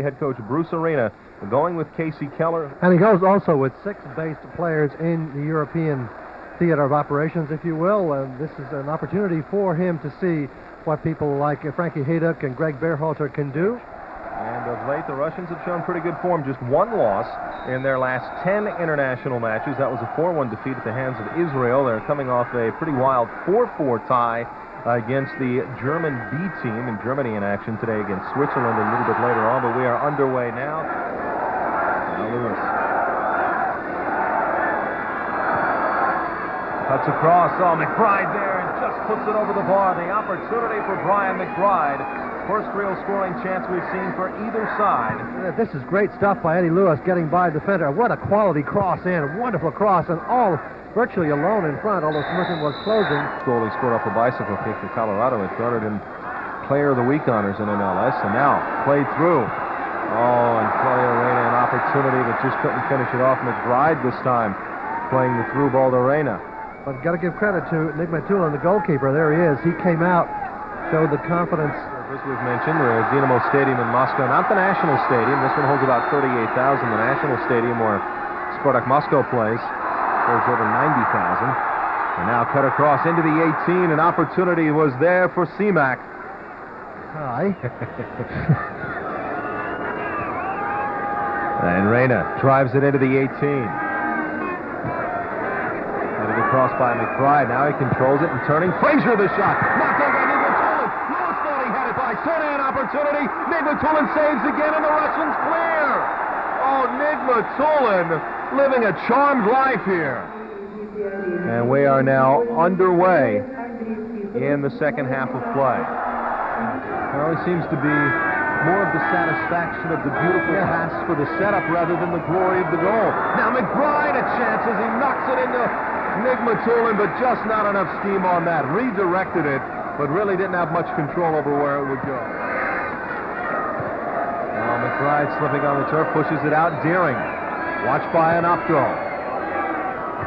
Head coach Bruce Arena going with Casey Keller. And he goes also with 6 based players in the European theater of operations, if you will. This is an opportunity for him to see what people like Frankie Hayduk and Greg Berhalter can do. And of late, the Russians have shown pretty good form. Just 1 loss in their last 10 international matches. That was a 4-1 defeat at the hands of Israel. They're coming off a pretty wild 4-4 tie against the German B team, in Germany in action today against Switzerland a little bit later on, but we are underway now. Now Lewis cuts across. Oh, McBride there and just puts it over the bar. The opportunity for Brian McBride. First real scoring chance we've seen for either side. This is great stuff by Eddie Lewis, getting by the defender. What a quality cross in, a wonderful cross, and all virtually alone in front, although Smurton was closing. Goalie scored off a bicycle kick for Colorado. It garnered him Player of the Week honors in MLS, and now played through. Oh, and Clay Arena, an opportunity that just couldn't finish it off. McBride this time playing the through ball to Arena. But got to give credit to Nick Matulin, the goalkeeper. There he is. He came out, showed the confidence. As we've mentioned, the Dynamo Stadium in Moscow, not the National Stadium. This one holds about 38,000. The National Stadium where Spartak Moscow plays holds over 90,000. And now cut across into the 18. An opportunity was there for Seamack. Hi. And Reyna drives it into the 18. Headed across by McBride. Now he controls it and turning. Frazier the shot. Knocked down by Nick Matulin. Lewis thought he had it by Sonan. Opportunity. Nick Matulin saves again and the Russians clear. Oh, Nick Matulin living a charmed life here. And we are now underway in the second half of play. There always seems to be more of the satisfaction of the beautiful pass for the setup rather than the glory of the goal. Now McBride a chance as he knocks it into Nick Matulin, but just not enough steam on that. Redirected it, but really didn't have much control over where it would go. Now McBride slipping on the turf, pushes it out. Deering, watched by Anopko.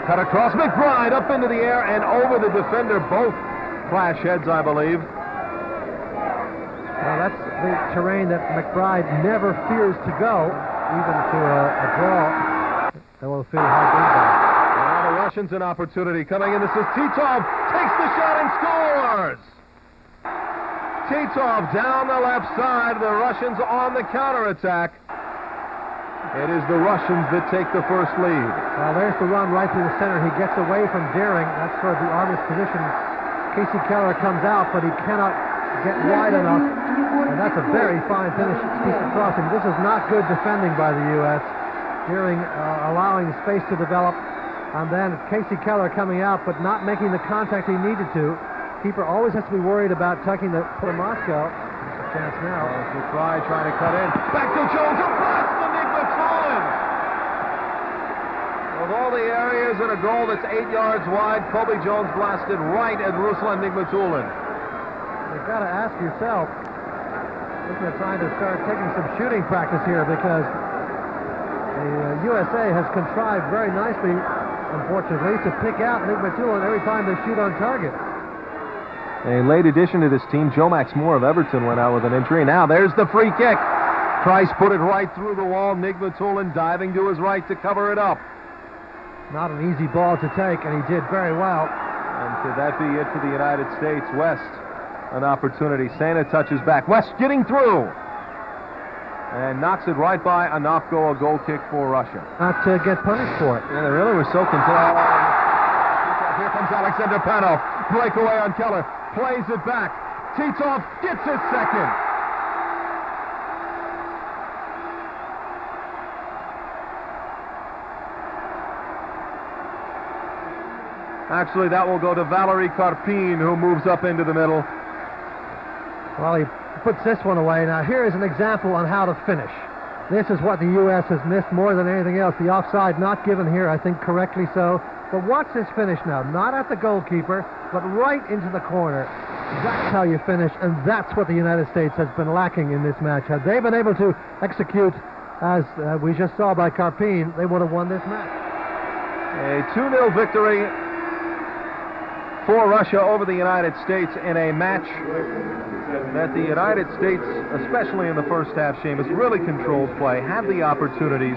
Cut across, McBride up into the air and over the defender. Both clash heads, I believe. Well, that's the terrain that McBride never fears to go, even to a draw. They will feel hard rebound. Now the Russians an opportunity coming in. This is Titov, takes the shot and scores! Titov down the left side, the Russians on the counterattack. It is the Russians that take the first lead. Well, there's the run right through the center. He gets away from Deering. That's for the Army's position. Casey Keller comes out, but he cannot get wide enough. And that's a very fine finish piece of crossing. This is not good defending by the U.S. Deering allowing space to develop. And then Casey Keller coming out, but not making the contact he needed to. Keeper always has to be worried about tucking the for Moscow. There's a chance now. McBride trying to cut in. Back to Jones. A blast to Nick Matulin. With all the areas and a goal that's 8 yards wide, Kobe Jones blasted right at Ruslan Nigmatulin. You've got to ask yourself, looking at trying to start taking some shooting practice here, because the USA has contrived very nicely, unfortunately, to pick out Nick Matulin every time they shoot on target. A late addition to this team, Joe Max Moore of Everton went out with an injury. Now there's the free kick. Price put it right through the wall. Nick Matulin diving to his right to cover it up. Not an easy ball to take, and he did very well. And could that be it for the United States? West, an opportunity. Santa touches back. West getting through. And knocks it right by Anopko, a goal kick for Russia. Not to get punished for it. Yeah, they really were so content. Here comes Alexander Panov. Breakaway on Keller. Plays it back. Titov gets his second. Actually, that will go to Valery Karpin, who moves up into the middle. Well, he puts this one away. Now, here is an example on how to finish. This is what the U.S. has missed more than anything else. The offside not given here, I think correctly so. But watch this finish now. Not at the goalkeeper, but right into the corner. That's how you finish, and that's what the United States has been lacking in this match. Had they been able to execute, as we just saw by Karpin, they would have won this match. A 2-0 victory for Russia over the United States in a match that the United States, especially in the first half, Seamus, really controlled play, had the opportunities.